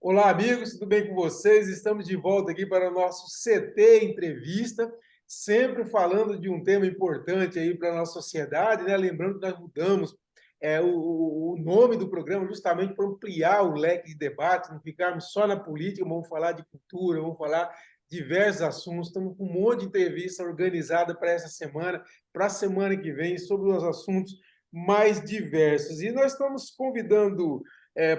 Olá, amigos, tudo bem com vocês? Estamos de volta aqui para o nosso CT Entrevista, sempre falando de um tema importante aí para a nossa sociedade, né? Lembrando que nós mudamos o nome do programa justamente para ampliar o leque de debate, não ficarmos só na política, vamos falar de cultura, vamos falar diversos assuntos. Estamos com um monte de entrevista organizada para essa semana, para a semana que vem, sobre os assuntos mais diversos. E nós estamos convidando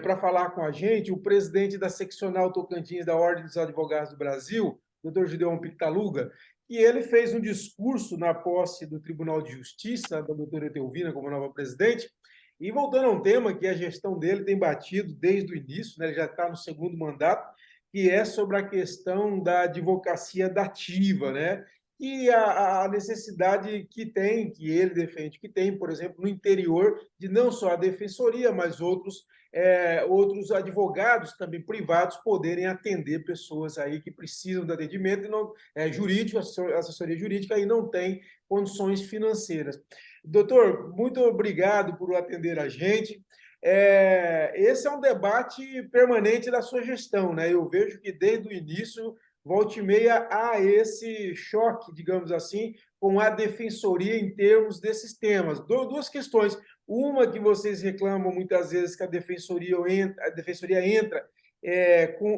para falar com a gente o presidente da seccional Tocantins da Ordem dos Advogados do Brasil, doutor Gideon Pictaluga, e ele fez um discurso na posse do Tribunal de Justiça, da doutora Etelvina como nova presidente, e voltando a um tema que a gestão dele tem batido desde o início, né, ele já está no segundo mandato, que é sobre a questão da advocacia dativa, né? E a necessidade que ele defende, que tem, por exemplo, no interior, de não só a defensoria, mas outros advogados também privados poderem atender pessoas aí que precisam de atendimento e não, jurídico, assessoria jurídica, e não tem condições financeiras. Doutor, muito obrigado por atender a gente. Esse é um debate permanente da sua gestão, né? Eu vejo que desde o início, volta e meia, há esse choque, digamos assim, com a defensoria em termos desses temas. Duas questões. Uma que vocês reclamam muitas vezes que a defensoria entra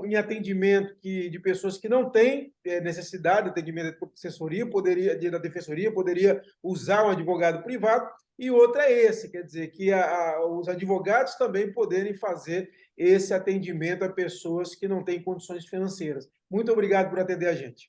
em atendimento de pessoas que não têm necessidade de atendimento da defensoria, poderia usar um advogado privado, e outra é esse, quer dizer, que os advogados também poderem fazer esse atendimento a pessoas que não têm condições financeiras. Muito obrigado por atender a gente.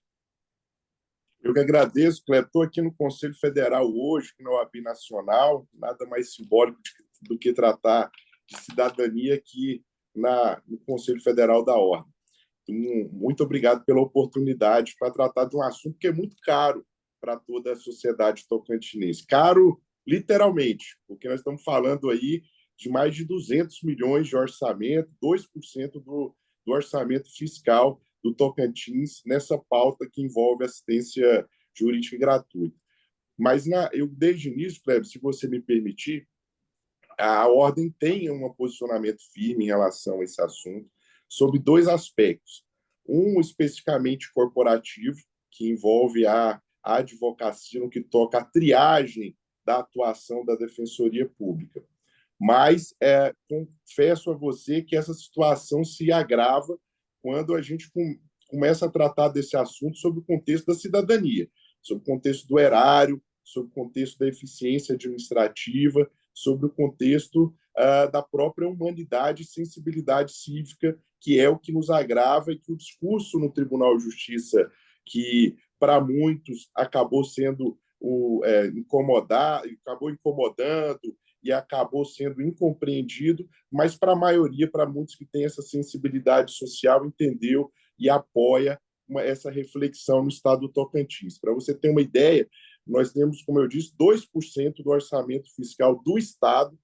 Eu que agradeço, Cleber. Estou aqui no Conselho Federal hoje, que não é OAB Nacional, nada mais simbólico do que tratar de cidadania aqui no Conselho Federal da Ordem. Então, muito obrigado pela oportunidade para tratar de um assunto que é muito caro para toda a sociedade tocantinense. Caro, literalmente, porque nós estamos falando aí de mais de 200 milhões de orçamento, 2% do orçamento fiscal do Tocantins nessa pauta que envolve assistência jurídica gratuita. Mas eu, desde o início, Kleber, se você me permitir, a Ordem tem um posicionamento firme em relação a esse assunto, sobre dois aspectos. Um especificamente corporativo, que envolve a advocacia no que toca à triagem da atuação da Defensoria Pública. Mas confesso a você que essa situação se agrava quando a gente começa a tratar desse assunto sob o contexto da cidadania, sob o contexto do erário, sob o contexto da eficiência administrativa, sob o contexto da própria humanidade e sensibilidade cívica, que é o que nos agrava, e que o discurso no Tribunal de Justiça, que para muitos acabou sendo acabou incomodando e acabou sendo incompreendido, mas para a maioria, para muitos que têm essa sensibilidade social, entendeu e apoia essa reflexão no estado do Tocantins. Para você ter uma ideia, nós temos, como eu disse, 2% do orçamento fiscal do estado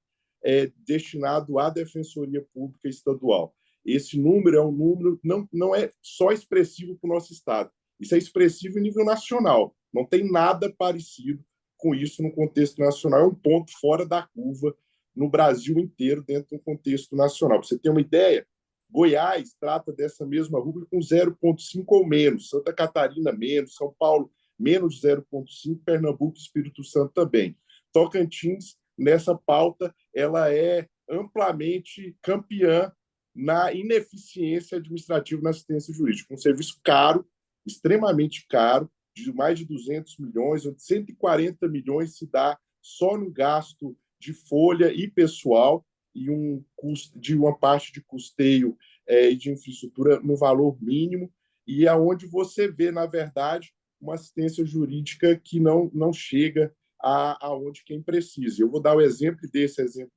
destinado à Defensoria Pública Estadual. Esse número é um número, não é só expressivo para o nosso estado, isso é expressivo em nível nacional, não tem nada parecido com isso no contexto nacional, é um ponto fora da curva no Brasil inteiro, dentro do contexto nacional. Para você ter uma ideia, Goiás trata dessa mesma rúbrica com 0,5 ou menos, Santa Catarina menos, São Paulo menos de 0,5, Pernambuco e Espírito Santo também. Tocantins, nessa pauta, ela é amplamente campeã na ineficiência administrativa na assistência jurídica. Um serviço caro, extremamente caro, de mais de 200 milhões, onde 140 milhões se dá só no gasto de folha e pessoal, e de uma parte de custeio e de infraestrutura no valor mínimo, e aonde você vê, na verdade, uma assistência jurídica que não chega aonde quem precisa. Eu vou dar o exemplo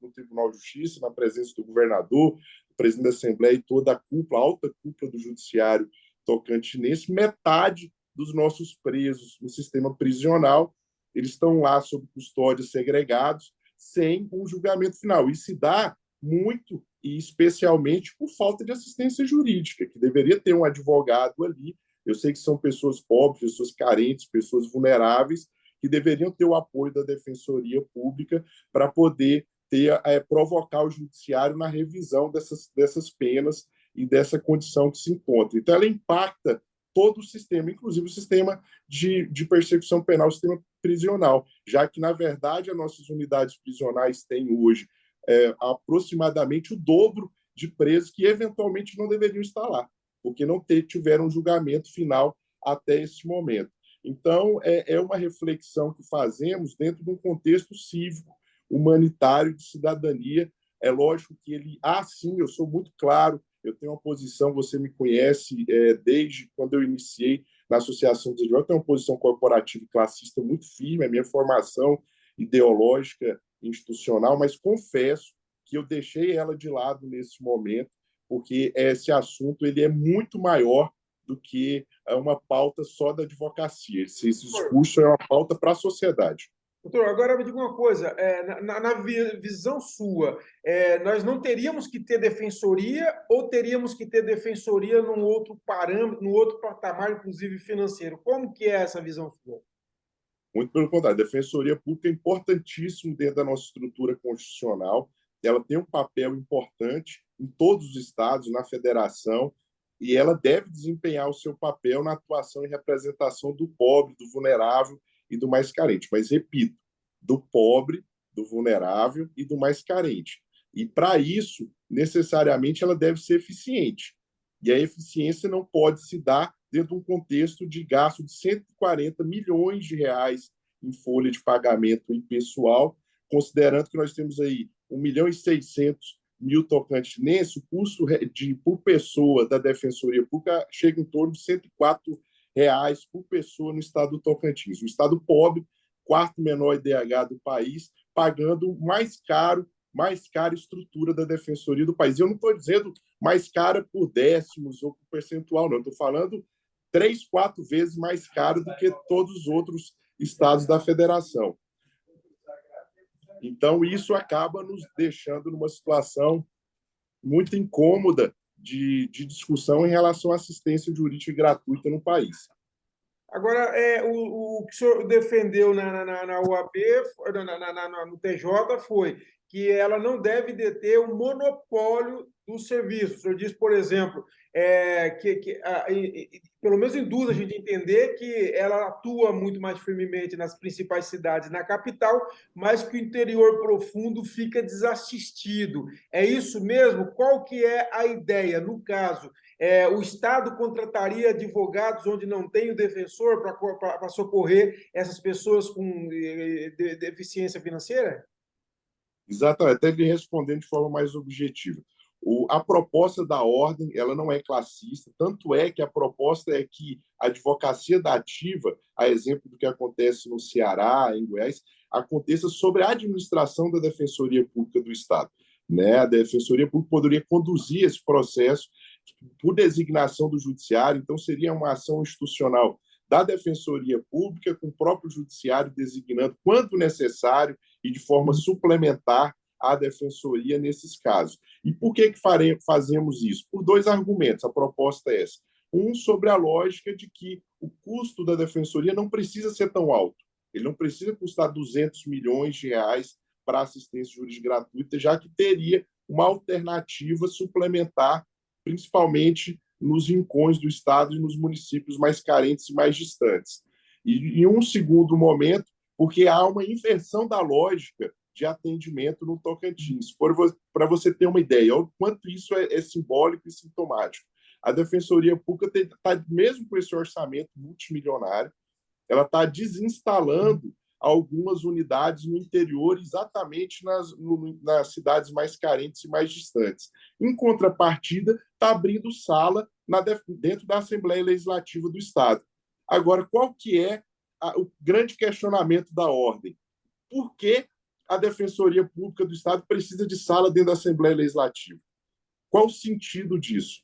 no Tribunal de Justiça, na presença do governador, do presidente da Assembleia e toda a cúpula, a alta cúpula do Judiciário tocantinense. Metade dos nossos presos no sistema prisional, eles estão lá sob custódia, segregados, sem um julgamento final. E se dá muito e especialmente por falta de assistência jurídica, que deveria ter um advogado ali. Eu sei que são pessoas pobres, pessoas carentes, pessoas vulneráveis, que deveriam ter o apoio da Defensoria Pública para poder provocar o judiciário na revisão dessas penas e dessa condição que se encontra. Então, ela impacta todo o sistema, inclusive o sistema de persecução penal, o sistema prisional, já que, na verdade, as nossas unidades prisionais têm hoje aproximadamente o dobro de presos que eventualmente não deveriam estar lá, porque não tiveram um julgamento final até esse momento. Então, é uma reflexão que fazemos dentro de um contexto cívico, humanitário, de cidadania. É lógico que sim, eu sou muito claro, eu tenho uma posição, você me conhece desde quando eu iniciei na Associação dos Advogados, eu tenho uma posição corporativa e classista muito firme, a minha formação ideológica, institucional, mas confesso que eu deixei ela de lado nesse momento, porque esse assunto ele é muito maior do que uma pauta só da advocacia. Esse discurso é uma pauta para a sociedade. Doutor, agora me diga uma coisa, na visão sua, nós não teríamos que ter defensoria ou teríamos que ter defensoria num outro parâmetro, num outro patamar, inclusive financeiro? Como que é essa visão sua? Muito pelo contrário, a defensoria pública é importantíssimo dentro da nossa estrutura constitucional, ela tem um papel importante em todos os estados, na federação, e ela deve desempenhar o seu papel na atuação e representação do pobre, do vulnerável e do mais carente. Mas, repito, do pobre, do vulnerável e do mais carente. E, para isso, necessariamente, ela deve ser eficiente. E a eficiência não pode se dar dentro de um contexto de gasto de 140 milhões de reais em folha de pagamento em pessoal, considerando que nós temos aí 1.600.000 tocantinenses, o custo por pessoa da Defensoria Pública chega em torno de R$ 104 por pessoa no estado do Tocantins. Um estado pobre, quarto menor IDH do país, pagando mais cara estrutura da Defensoria do país. Eu não estou dizendo mais cara por décimos ou por percentual, não. Estou falando 3, 4 vezes mais caro do que todos os outros estados da federação. Então, isso acaba nos deixando numa situação muito incômoda de discussão em relação à assistência jurídica gratuita no país. Agora, o que o senhor defendeu na UAB, no TJ, foi que ela não deve deter o monopólio do serviço. O senhor diz, por exemplo, pelo menos induz a gente a entender que ela atua muito mais firmemente nas principais cidades, na capital, mas que o interior profundo fica desassistido. É isso mesmo? Qual que é a ideia? No caso, o Estado contrataria advogados onde não tem o defensor para socorrer essas pessoas com deficiência financeira? Exatamente, até lhe respondendo de forma mais objetiva. A proposta da ordem ela não é classista, tanto é que a proposta é que a advocacia da ativa, a exemplo do que acontece no Ceará, em Goiás, aconteça sobre a administração da Defensoria Pública do Estado. Né? A Defensoria Pública poderia conduzir esse processo por designação do Judiciário, então seria uma ação institucional da Defensoria Pública, com o próprio Judiciário designando, quando necessário e de forma suplementar, a Defensoria nesses casos. E por que fazemos isso? Por 2 argumentos. A proposta é essa. Um, sobre a lógica de que o custo da Defensoria não precisa ser tão alto. Ele não precisa custar 200 milhões de reais para assistência jurídica gratuita, já que teria uma alternativa suplementar, principalmente nos rincões do Estado e nos municípios mais carentes e mais distantes. E, em um segundo momento, porque há uma inversão da lógica de atendimento no Tocantins. Para você ter uma ideia, o quanto isso é simbólico e sintomático. A Defensoria Pública está, mesmo com esse orçamento multimilionário, ela está desinstalando algumas unidades no interior, exatamente nas cidades mais carentes e mais distantes. Em contrapartida, está abrindo sala dentro da Assembleia Legislativa do Estado. Agora, qual que é o grande questionamento da ordem? Por que a Defensoria Pública do Estado precisa de sala dentro da Assembleia Legislativa? Qual o sentido disso?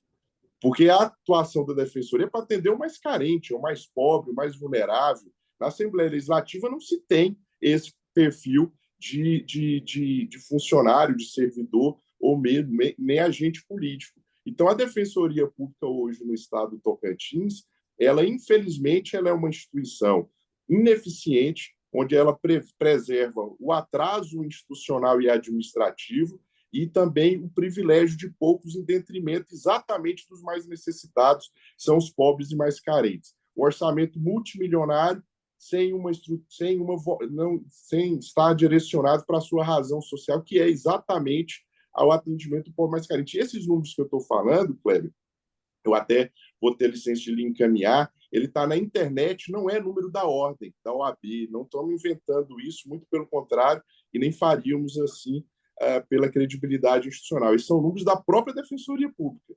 Porque a atuação da Defensoria é para atender o mais carente, o mais pobre, o mais vulnerável. Na Assembleia Legislativa não se tem esse perfil de funcionário, de servidor, ou mesmo, nem agente político. Então, a Defensoria Pública hoje no estado do Tocantins, infelizmente, ela é uma instituição ineficiente, onde ela preserva o atraso institucional e administrativo, e também o privilégio de poucos em detrimento exatamente dos mais necessitados, que são os pobres e mais carentes. Um orçamento multimilionário sem estar direcionado para a sua razão social, que é exatamente ao atendimento do povo mais carente. E esses números que eu estou falando, Kleber, eu até vou ter licença de lhe encaminhar, ele está na internet, não é número da ordem, da OAB, não estamos inventando isso, muito pelo contrário, e nem faríamos assim pela credibilidade institucional. Esses são números da própria Defensoria Pública.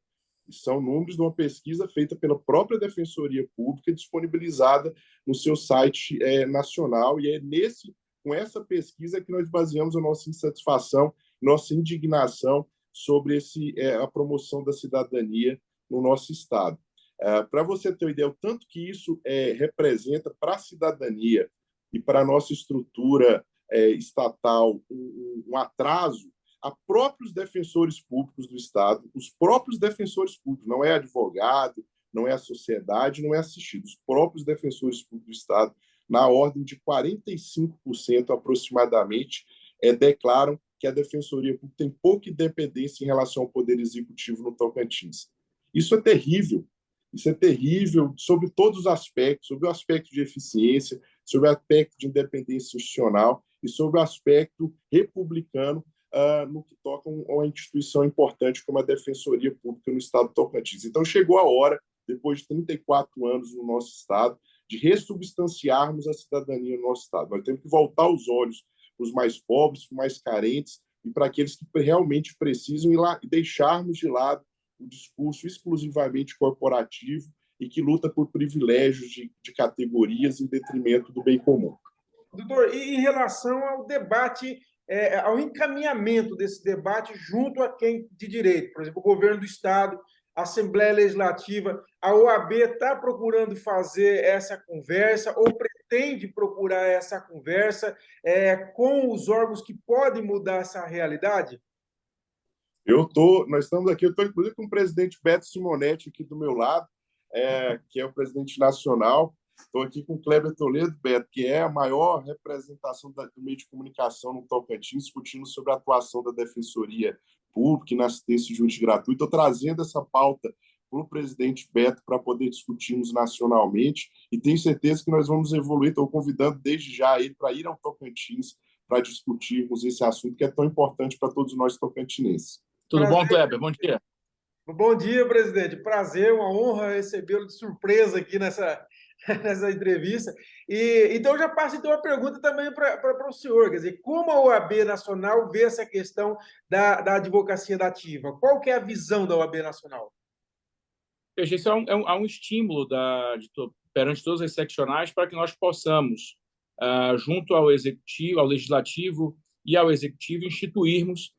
São números de uma pesquisa feita pela própria Defensoria Pública, disponibilizada no seu site nacional, e é com essa pesquisa que nós baseamos a nossa insatisfação, nossa indignação sobre a promoção da cidadania no nosso Estado. Para você ter uma ideia, o tanto que isso representa para a cidadania e para a nossa estrutura estatal um atraso, a próprios defensores públicos do Estado, os próprios defensores públicos, não é advogado, não é a sociedade, não é assistido, os próprios defensores públicos do Estado, na ordem de 45% aproximadamente, declaram que a Defensoria Pública tem pouca independência em relação ao Poder Executivo no Tocantins. Isso é terrível. Isso é terrível sobre todos os aspectos, sobre o aspecto de eficiência, sobre o aspecto de independência institucional e sobre o aspecto republicano no que toca a uma instituição importante como a Defensoria Pública no Estado do Tocantins. Então, chegou a hora, depois de 34 anos no nosso Estado, de ressubstanciarmos a cidadania no nosso Estado. Nós temos que voltar os olhos para os mais pobres, para os mais carentes e para aqueles que realmente precisam e deixarmos de lado o discurso exclusivamente corporativo e que luta por privilégios de categorias em detrimento do bem comum. Doutor, e em relação ao debate, ao encaminhamento desse debate junto a quem de direito, por exemplo, o governo do Estado, a Assembleia Legislativa, a OAB está procurando fazer essa conversa ou pretende procurar essa conversa com os órgãos que podem mudar essa realidade? Nós estamos aqui, eu estou inclusive com o presidente Beto Simonetti aqui do meu lado, que é o presidente nacional. Estou aqui com o Kleber Toledo, Beto, que é a maior representação do meio de comunicação no Tocantins, discutindo sobre a atuação da Defensoria Pública e na assistência jurídica gratuita. Estou trazendo essa pauta para o presidente Beto para poder discutirmos nacionalmente e tenho certeza que nós vamos evoluir. Estou convidando desde já ele para ir ao Tocantins para discutirmos esse assunto que é tão importante para todos nós tocantinenses. Tudo bom, Kleber? Bom dia. Bom dia, presidente. Prazer, uma honra recebê-lo de surpresa aqui nessa entrevista. Então, já passo então, a pergunta também para o senhor. Quer dizer, como a OAB Nacional vê essa questão da advocacia dativa? Qual que é a visão da OAB Nacional? Veja, isso é um estímulo perante todas as seccionais para que nós possamos, junto ao Executivo, ao Legislativo e ao Executivo, instituirmos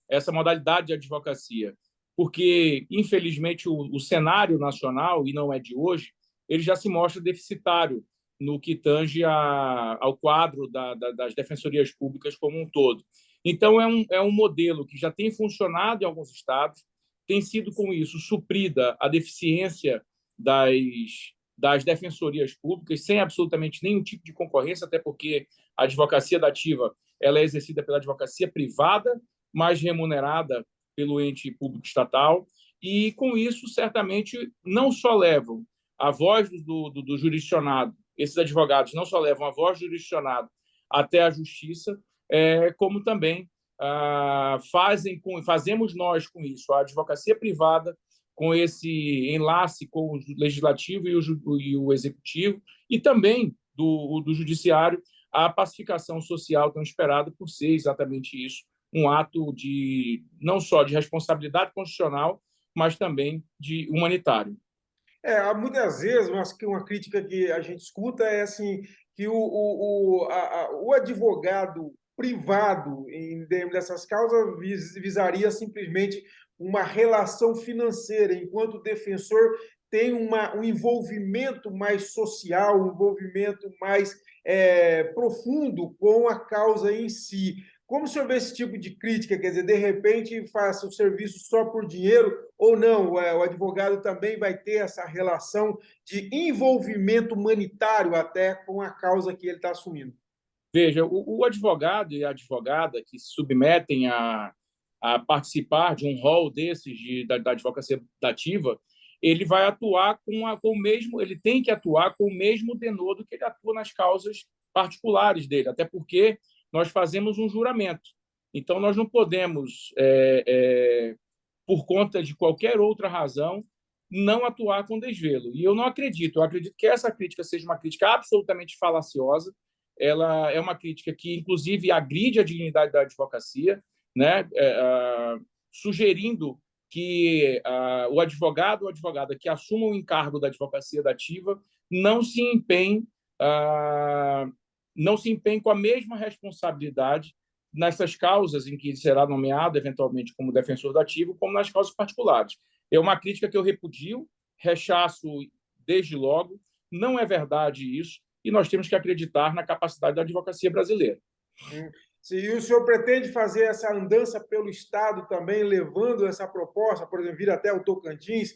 essa modalidade de advocacia. Porque, infelizmente, o cenário nacional, e não é de hoje, ele já se mostra deficitário no que tange ao quadro das defensorias públicas como um todo. Então, é um modelo que já tem funcionado em alguns estados, tem sido, com isso, suprida a deficiência das defensorias públicas, sem absolutamente nenhum tipo de concorrência, até porque a advocacia dativa ela é exercida pela advocacia privada, mais remunerada pelo ente público estatal, e, com isso, certamente, não só levam a voz do jurisdicionado, esses advogados não só levam a voz do jurisdicionado até a justiça, como também fazemos nós com isso, a advocacia privada, com esse enlace com o legislativo e o executivo, e também do judiciário, a pacificação social tão esperada por ser exatamente isso, um ato não só de responsabilidade constitucional, mas também de humanitário. Muitas vezes, uma crítica que a gente escuta é assim, que o advogado privado, em dessas causas, visaria simplesmente uma relação financeira, enquanto o defensor tem um envolvimento mais social, um envolvimento mais profundo com a causa em si. Como o senhor vê esse tipo de crítica? Quer dizer, de repente, faça o serviço só por dinheiro ou não? O advogado também vai ter essa relação de envolvimento humanitário até com a causa que ele está assumindo. Veja, o advogado e a advogada que se submetem a participar de um rol desses da advocacia dativa, ele vai atuar com o mesmo, ele tem que atuar com o mesmo denodo que ele atua nas causas particulares dele, até porque nós fazemos um juramento. Então, nós não podemos, por conta de qualquer outra razão, não atuar com desvelo. E eu não acredito. Eu acredito que essa crítica seja uma crítica absolutamente falaciosa. Ela é uma crítica que, inclusive, agride a dignidade da advocacia, né? Sugerindo que o advogado ou advogada que assumam o encargo da advocacia dativa não se empenhe com a mesma responsabilidade nessas causas em que será nomeado, eventualmente, como defensor dativo, como nas causas particulares. É uma crítica que eu repudio, rechaço desde logo, não é verdade isso, e nós temos que acreditar na capacidade da advocacia brasileira. E o senhor pretende fazer essa andança pelo Estado também, levando essa proposta, por exemplo, vir até o Tocantins,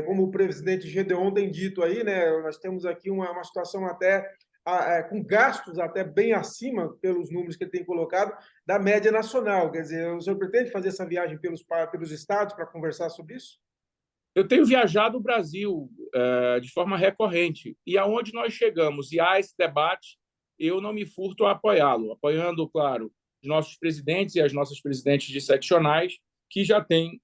como o presidente Gedeon tem dito aí, né? Nós temos aqui uma situação até com gastos até bem acima, pelos números que ele tem colocado, da média nacional. Quer dizer, o senhor pretende fazer essa viagem pelos estados para conversar sobre isso? Eu tenho viajado o Brasil de forma recorrente, e aonde nós chegamos e há esse debate, eu não me furto a apoiá-lo, apoiando, claro, os nossos presidentes e as nossas presidentes de seccionais, que já têm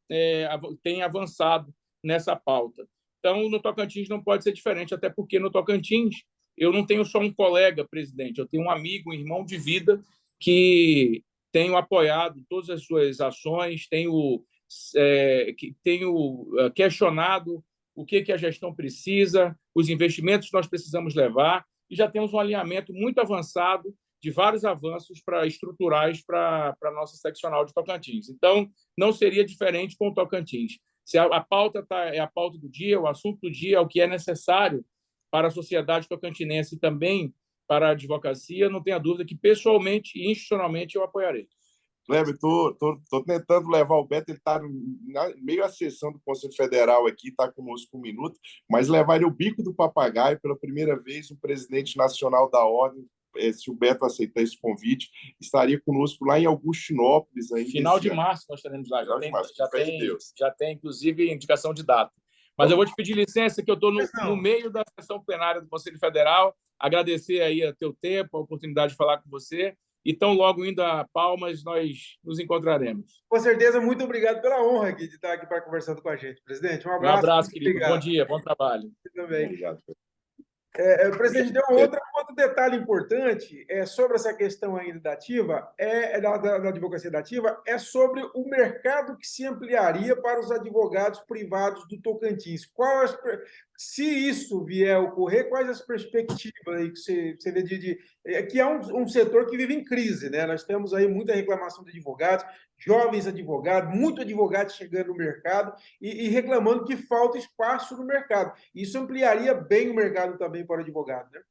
avançado nessa pauta. Então, no Tocantins não pode ser diferente, até porque no Tocantins eu não tenho só um colega presidente, eu tenho um amigo, um irmão de vida que tenho apoiado todas as suas ações, tenho questionado o que a gestão precisa, os investimentos que nós precisamos levar, e já temos um alinhamento muito avançado de vários avanços estruturais para a nossa seccional de Tocantins. Então, não seria diferente com o Tocantins. Se a pauta é a pauta do dia, o assunto do dia é o que é necessário para a sociedade tocantinense e também para a advocacia, não tenha dúvida que, pessoalmente e institucionalmente, eu apoiarei. Kleber, estou tentando levar o Beto, ele está meio a sessão do Conselho Federal aqui, está conosco um minuto, mas levar ele o bico do papagaio, pela primeira vez, o presidente nacional da Ordem, se o Beto aceitar esse convite, estaria conosco lá em Augustinópolis. Ainda Final de março nós estaremos lá, já tem, inclusive, indicação de data. Mas eu vou te pedir licença, que eu estou no meio da sessão plenária do Conselho Federal, agradecer aí o teu tempo, a oportunidade de falar com você, e tão logo indo a Palmas, nós nos encontraremos. Com certeza, muito obrigado pela honra de estar aqui para conversando com a gente, presidente. Um abraço. Um abraço, querido. Obrigado. Bom dia, bom trabalho. Você também. Obrigado. Presidente, tem outro detalhe importante sobre essa questão ainda da ativa, da advocacia dativa, é sobre o mercado que se ampliaria para os advogados privados do Tocantins. Se isso vier a ocorrer, quais as perspectivas aí que você vê que é um setor que vive em crise, né? Nós temos aí muita reclamação de advogados, jovens advogados, muito advogado chegando no mercado e reclamando que falta espaço no mercado. Isso ampliaria bem o mercado também para o advogado, né?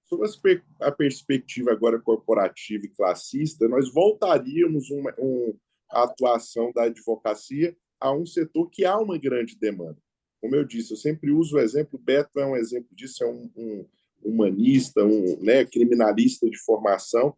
Sobre a perspectiva agora corporativa e classista, nós voltaríamos a atuação da advocacia a um setor que há uma grande demanda. Como eu disse, eu sempre uso o exemplo, o Beto é um exemplo disso, é um humanista, criminalista de formação.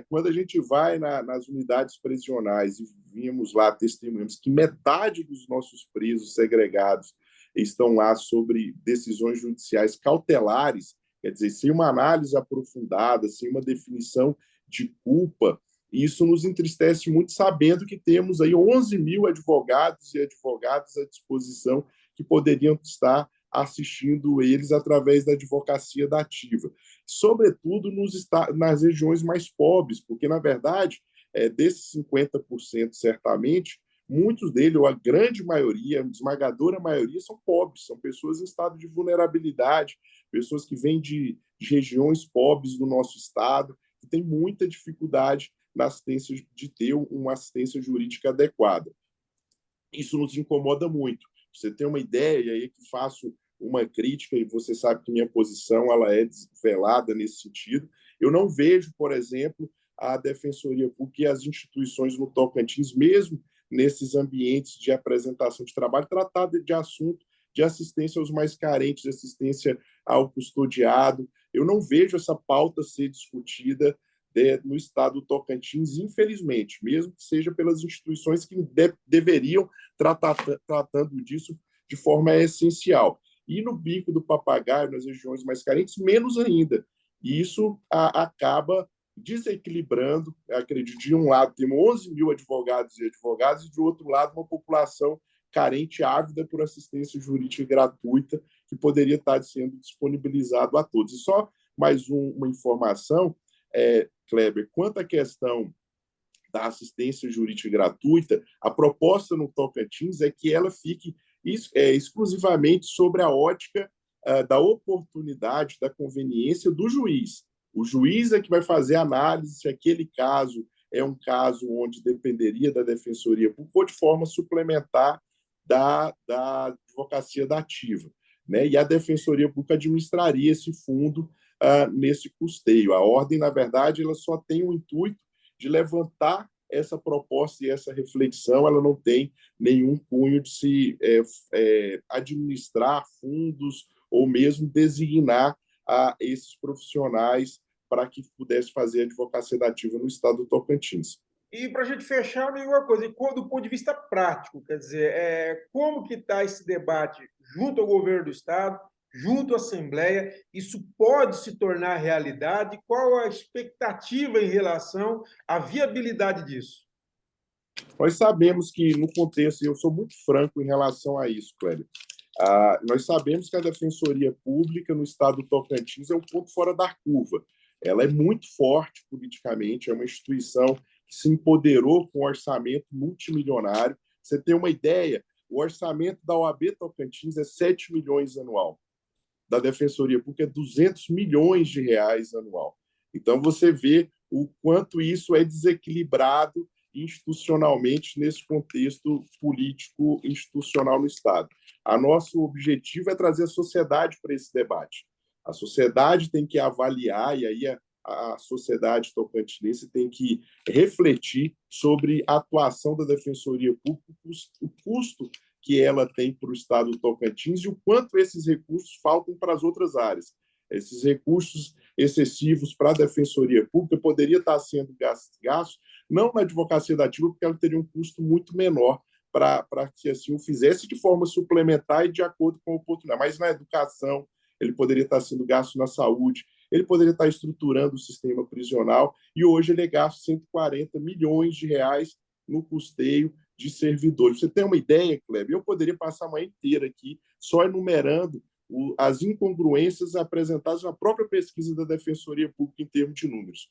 Quando a gente vai nas unidades prisionais e vimos lá, testemunhamos que metade dos nossos presos segregados estão lá sobre decisões judiciais cautelares, quer dizer, sem uma análise aprofundada, sem uma definição de culpa, isso nos entristece muito, sabendo que temos aí 11 mil advogados e advogadas à disposição que poderiam estar assistindo eles através da advocacia dativa. Sobretudo nas regiões mais pobres, porque, na verdade, desses 50%, certamente, muitos deles, ou a grande maioria, a esmagadora maioria, são pobres, são pessoas em estado de vulnerabilidade, pessoas que vêm de regiões pobres do nosso estado, que têm muita dificuldade na assistência, de ter uma assistência jurídica adequada. Isso nos incomoda muito. Você tem uma ideia, e aí que faço uma crítica, e você sabe que minha posição ela é desvelada nesse sentido. Eu não vejo, por exemplo, a Defensoria Pública e as instituições no Tocantins, mesmo nesses ambientes de apresentação de trabalho, tratar de assunto de assistência aos mais carentes, de assistência ao custodiado. Eu não vejo essa pauta ser discutida no estado do Tocantins, infelizmente, mesmo que seja pelas instituições que deveriam tratando disso de forma essencial. E no Bico do Papagaio, nas regiões mais carentes, menos ainda. E isso acaba desequilibrando, acredito, de um lado temos 11 mil advogados e advogadas, e de outro lado uma população carente, ávida por assistência jurídica gratuita, que poderia estar sendo disponibilizado a todos. E só mais uma informação, Kleber, quanto à questão da assistência jurídica gratuita, a proposta no Tocantins é que ela fique exclusivamente sobre a ótica da oportunidade, da conveniência do juiz. O juiz é que vai fazer a análise se aquele caso é um caso onde dependeria da Defensoria Pública ou de forma suplementar da advocacia da ativa, né? E a Defensoria Pública administraria esse fundo nesse custeio. A ordem, na verdade, ela só tem o intuito de levantar essa proposta e essa reflexão, ela não tem nenhum cunho de se administrar fundos ou mesmo designar esses profissionais para que pudesse fazer advocacia ativa no estado do Tocantins. E para a gente fechar, uma coisa, do ponto de vista prático, quer dizer, como que está esse debate junto ao governo do estado, junto à Assembleia? Isso pode se tornar realidade? Qual a expectativa em relação à viabilidade disso? Nós sabemos que, no contexto, e eu sou muito franco em relação a isso, Cléber, nós sabemos que a Defensoria Pública no estado do Tocantins é um ponto fora da curva. Ela é muito forte politicamente, é uma instituição que se empoderou com um orçamento multimilionário. Você tem uma ideia, o orçamento da OAB Tocantins é 7 milhões anual. Da Defensoria Pública é 200 milhões de reais anual. Então, você vê o quanto isso é desequilibrado institucionalmente nesse contexto político institucional no Estado. Nosso objetivo é trazer a sociedade para esse debate. A sociedade tem que avaliar, e aí a sociedade tocantinense tem que refletir sobre a atuação da Defensoria Pública, o custo que ela tem para o estado do Tocantins e o quanto esses recursos faltam para as outras áreas. Esses recursos excessivos para a Defensoria Pública poderiam estar sendo gastos não na advocacia da ativa, porque ela teria um custo muito menor para que assim o fizesse de forma suplementar e de acordo com a oportunidade. Mas na educação, ele poderia estar sendo gasto na saúde, ele poderia estar estruturando o sistema prisional, e hoje ele gasta 140 milhões de reais no custeio de servidores. Você tem uma ideia, Kleber? Eu poderia passar a manhã inteira aqui só enumerando as incongruências apresentadas na própria pesquisa da Defensoria Pública em termos de números.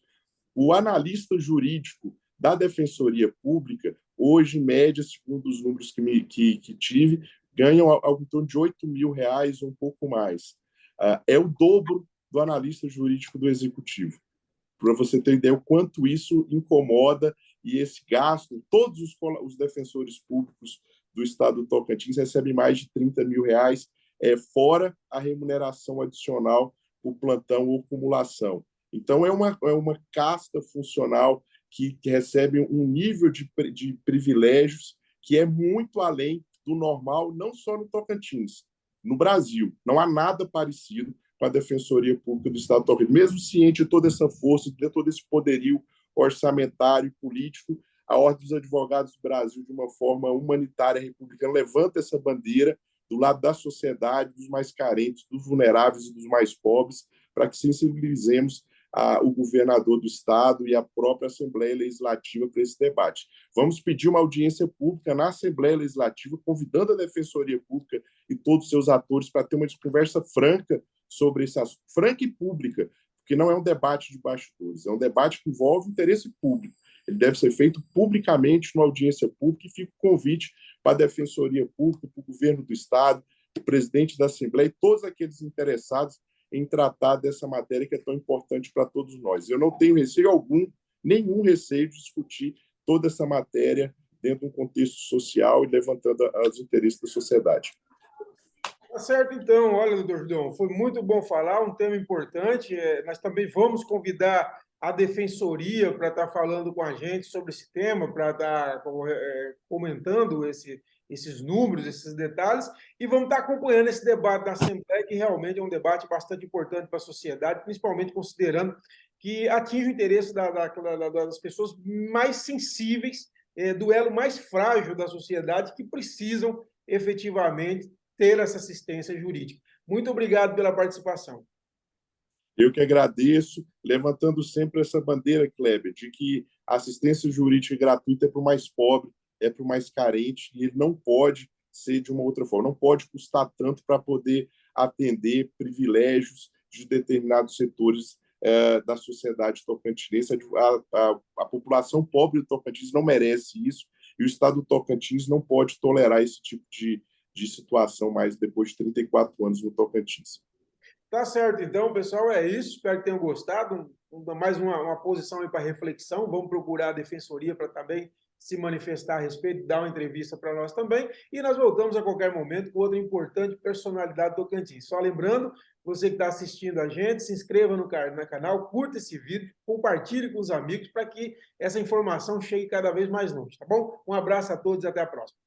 O analista jurídico da Defensoria Pública, hoje, em média, segundo os números que tive, ganham algo em torno de 8 mil reais, um pouco mais. É o dobro do analista jurídico do Executivo. Para você ter ideia o quanto isso incomoda e esse gasto, todos os defensores públicos do estado do Tocantins recebem mais de 30 mil reais, fora a remuneração adicional por plantão ou acumulação. Então, é uma casta funcional que recebe um nível de privilégios que é muito além do normal, não só no Tocantins, no Brasil. Não há nada parecido com a Defensoria Pública do Estado do Tocantins. Mesmo ciente de toda essa força, de todo esse poderio orçamentário e político, a Ordem dos Advogados do Brasil, de uma forma humanitária republicana, levanta essa bandeira do lado da sociedade, dos mais carentes, dos vulneráveis e dos mais pobres, para que sensibilizemos o governador do estado e a própria Assembleia Legislativa para esse debate. Vamos pedir uma audiência pública na Assembleia Legislativa, convidando a Defensoria Pública e todos os seus atores para ter uma conversa franca sobre esse assunto, franca e pública, porque não é um debate de bastidores, é um debate que envolve interesse público. Ele deve ser feito publicamente numa audiência pública, e fica o convite para a Defensoria Pública, para o governo do estado, o presidente da Assembleia e todos aqueles interessados em tratar dessa matéria que é tão importante para todos nós. Eu não tenho receio algum, nenhum receio de discutir toda essa matéria dentro de um contexto social e levantando os interesses da sociedade. Tá certo, então. Olha, doutor Judão, foi muito bom falar, um tema importante. Nós também vamos convidar a Defensoria para estar falando com a gente sobre esse tema, para estar comentando esses números, esses detalhes, e vamos estar acompanhando esse debate da Assembleia, que realmente é um debate bastante importante para a sociedade, principalmente considerando que atinge o interesse das pessoas mais sensíveis, do elo mais frágil da sociedade, que precisam efetivamente ter essa assistência jurídica. Muito obrigado pela participação. Eu que agradeço, levantando sempre essa bandeira, Kleber, de que a assistência jurídica gratuita é para o mais pobre, é para o mais carente, e ele não pode ser de uma outra forma, não pode custar tanto para poder atender privilégios de determinados setores da sociedade tocantinense. A população pobre do Tocantins não merece isso, e o Estado do Tocantins não pode tolerar esse tipo de situação mais depois de 34 anos no Tocantins. Tá certo, então, pessoal, é isso. Espero que tenham gostado. Mais uma posição para reflexão. Vamos procurar a Defensoria para também se manifestar a respeito, dar uma entrevista para nós também. E nós voltamos a qualquer momento com outra importante personalidade do Tocantins. Só lembrando, você que está assistindo a gente, se inscreva no canal, curta esse vídeo, compartilhe com os amigos para que essa informação chegue cada vez mais longe, tá bom? Um abraço a todos e até a próxima.